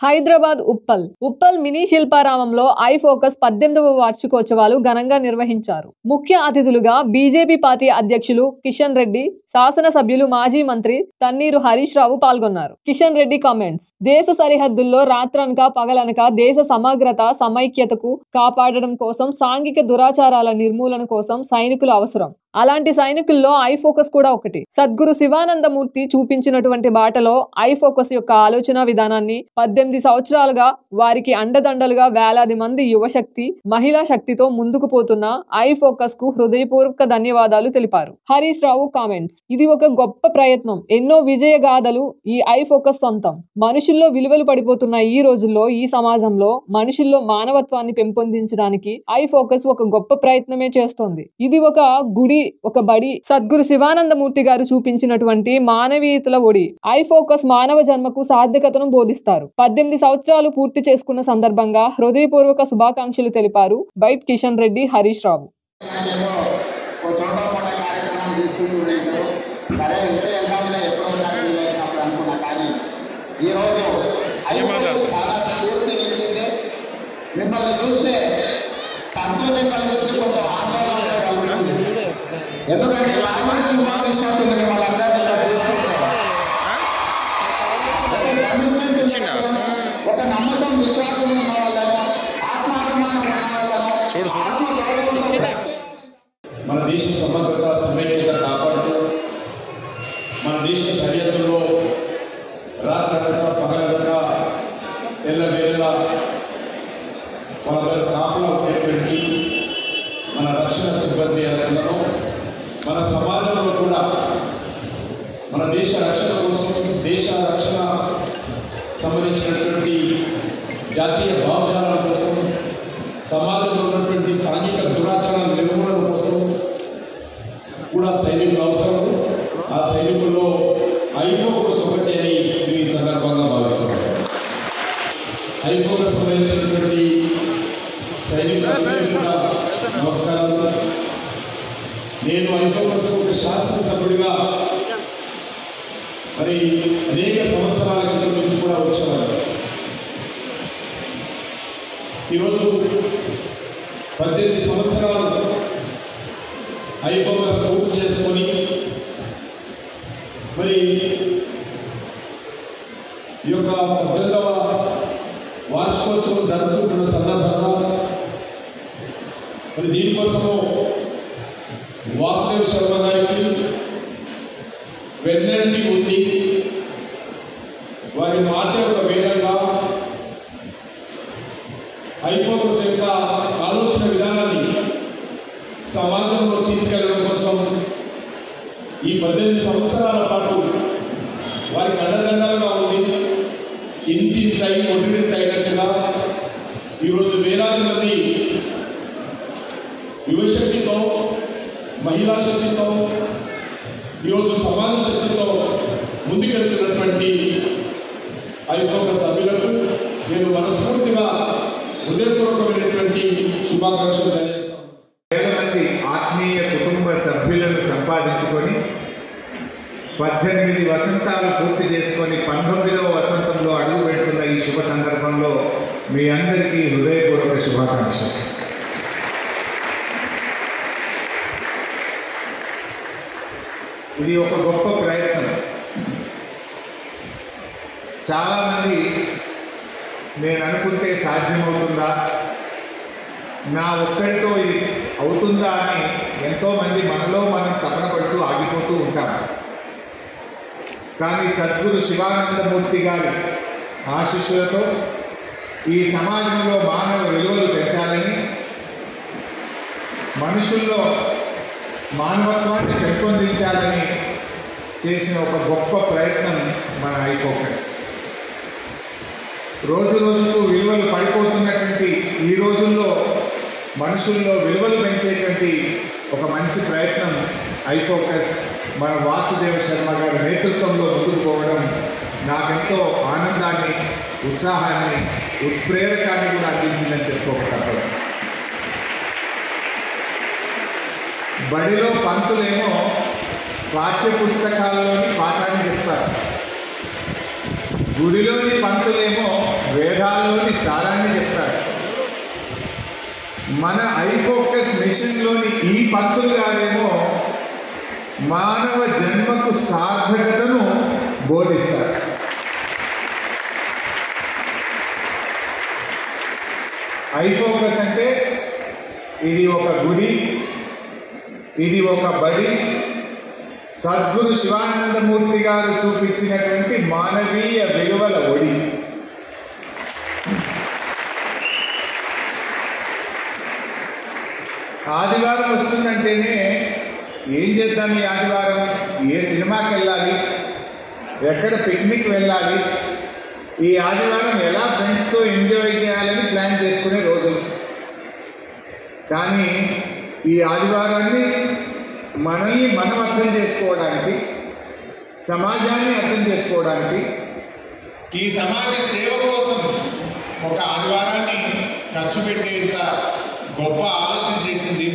Hyderabad Uppal mini శిల్పారామంలో I focus 18వ వార్షికోత్సవాలు ఘనంగా నిర్వహించారు. ముఖ్య అతిథులుగా బీజేపీ పార్టీ అధ్యక్షులు కిషన్ రెడ్డి, శాసనసభ్యులు మాజీ మంత్రి తన్నీరు హరీష్ రావు పాల్గొన్నారు. కిషన్ రెడ్డి కామెంట్స్: దేశ సరిహద్దుల్లో రాత్రనక పగలనక దేశ సమగ్రత సమైక్యతకు కాపాడడం కోసం, సాంఘిక దురాచారాల నిర్మూలన కోసం సైనికులు అవసరం. అలాంటి సైనికుల్లో ఐ ఫోకస్ కూడా ఒకటి. సద్గురు శివానందమూర్తి చూపించినటువంటి బాటలో ఐ ఫోకస్ యొక్క ఆలోచన విధానాన్ని 18 సంవత్సరాలుగా వారికి అండదండలుగా వేలాది మంది యువశక్తి, మహిళా శక్తితో ముందుకు పోతున్న ఐ ఫోకస్ కు హృదయపూర్వక ధన్యవాదాలు తెలిపారు. హరీష్ రావు కామెంట్స్: ఇది ఒక గొప్ప ప్రయత్నం. ఎన్నో విజయ గాథలు ఈ ఐ ఫోకస్ సొంతం. మనుషుల్లో విలువలు పడిపోతున్న ఈ రోజుల్లో, ఈ సమాజంలో మనుషుల్లో మానవత్వాన్ని పెంపొందించడానికి ఐ ఫోకస్ ఒక గొప్ప ప్రయత్నమే చేస్తోంది. ఇది ఒక గుడి, ఒక బడి. సద్గురు శివానందమూర్తి గారు చూపించినటువంటి మానవీయతల ఒడి. ఐ ఫోకస్ మానవ జన్మకు సార్థకతను బోధిస్తారు. 18 సంవత్సరాలు పూర్తి చేసుకున్న సందర్భంగా హృదయపూర్వక శుభాకాంక్షలు తెలిపారు బైట్ కిషన్ రెడ్డి, హరీష్ రావు. ఎందుకంటే ఒక నమ్మకం, విశ్వాసం ఉన్న వాళ్ళను, ఆత్మాభిమానం ఉన్న వాళ్ళను, మన దేశ సమగ్రత సమైక్యత కాపాడుతూ మన దేశ సరిహద్దుల్లో రాత్రనక పగలనక ఎల్లవేళలా వాళ్ళ కాపులా ఉండేటువంటి మన రక్షణ సిబ్బంది అందరూ మన సమాజంలో కూడా మన దేశ రక్షణ కోసం, దేశ రక్షణ సంబంధించినటువంటి జాతీయ భావజాలాల కోసం, సమాజంలో ఉన్నటువంటి సాంఘిక దురాచారాల నిర్మూలన కోసం కూడా సైనికులు అవసరం. ఆ సైనికుల్లో ఐ ఫోకస్ ఒకటి అని ఈ సందర్భంగా భావిస్తున్నారు. ఐ ఫోకస్ సంబంధించినటువంటి సైనికులందరికీ కూడా నమస్కారాలు. నేను ఐ ఫోకస్ ఒక శాసనసభ్యుడిగా మరి అనేక సంవత్సరాల క్రితం నుంచి కూడా వచ్చేవారు. ఈరోజు 18 సంవత్సరాలు ఐ ఫోకస్ పూర్తి చేసుకొని మరి ఈ యొక్క 18వ వార్షికోత్సవం జరుపుకుంటున్న సందర్భంగా మరి దీనికోసము వాసుదేవ్ శర్మ గారికి వెన్నంటి ఉంది. వారి మాట యొక్క వేదంగా ఐ ఫోకస్ యొక్క ఆలోచన విధానాన్ని సమాజంలో తీసుకెళ్లడం కోసం ఈ 18 సంవత్సరాల పాటు వారికి అండదండలుగా ఉంది. ఇంటింటై ఒడ్డింటైనట్టుగా ఈరోజు వేలాది మంది యువశక్తితో, మహిళా శక్తితో, ఈరోజు సమాజ శక్తితో ముందుకెళ్తున్నటువంటి ఐ ఫోకస్ సభ్యులకు నేను మనస్ఫూర్తిగా హృదయపూర్వకమైనటువంటి శుభాకాంక్షలు తెలియజేస్తాను. వేల మంది ఆత్మీయ కుటుంబ సభ్యులను సంపాదించుకొని 18 వసంతాలు పూర్తి చేసుకొని 19వ వసంతంలో అడుగు పెడుతున్న ఈ శుభ సందర్భంలో మీ అందరికీ హృదయపూర్వక శుభాకాంక్షలు. ఇది ఒక గొప్ప ప్రయత్నం. చాలామంది నేను అనుకుంటే సాధ్యమవుతుందా, నా ఒక్కడితో ఇది అవుతుందా అని ఎంతోమంది మనలో మనం తపన పడుతూ ఆగిపోతూ ఉంటాం. కానీ సద్గురు శివానందమూర్తి గారి ఆశీస్సులతో ఈ సమాజంలో మానవ విలువలు పెంచాలని, మనుషుల్లో మానవత్వాన్ని పెంపొందించాలని చేసిన ఒక గొప్ప ప్రయత్నం మన ఐ ఫోకస్. రోజు రోజుకు విలువలు పడిపోతున్నటువంటి ఈ రోజుల్లో మనుషుల్లో విలువలు పెంచేటువంటి ఒక మంచి ప్రయత్నం ఐ ఫోకస్ మన వాసుదేవ శర్మ గారి నేతృత్వంలో ముందుకు పోవడం నాకెంతో ఆనందాన్ని, ఉత్సాహాన్ని, ఉత్ప్రేరకాన్ని కూడా అందించిందని చెప్పుకోకపోతే. బడిలో పంతులేమో పాఠ్య పుస్తకాల్లోని పాఠాన్ని చెప్తారు, గుడిలోని పంతులేమో వేదాల్లోని సారాన్ని చెప్తారు. మన ఐఫోకస్ మిషన్లోని ఈ పంతులు గారేమో మానవ జన్మకు సార్థకతను బోధిస్తారు. ఐఫోకస్ అంటే ఇది ఒక గుడి, ఇది ఒక బడి, సద్గురు శివానందమూర్తి గారు చూపించినటువంటి మానవీయ విలువల ఒడి. ఆదివారం వస్తుందంటేనే ఏం చేద్దాం, ఈ ఆదివారం ఏ సినిమాకి వెళ్ళాలి, ఎక్కడ పిక్నిక్ వెళ్ళాలి, ఈ ఆదివారం ఎలా ఫ్రెండ్స్తో ఎంజాయ్ చేయాలని ప్లాన్ చేసుకునే రోజులు. కానీ ఈ ఆదివారాన్ని మనల్ని మనం అర్థం చేసుకోవడానికి, సమాజాన్ని అర్థం చేసుకోవడానికి, ఈ సమాజ సేవ కోసం ఒక ఆదివారాన్ని ఖర్చు పెట్టేంత గొప్ప ఆలోచన చేసింది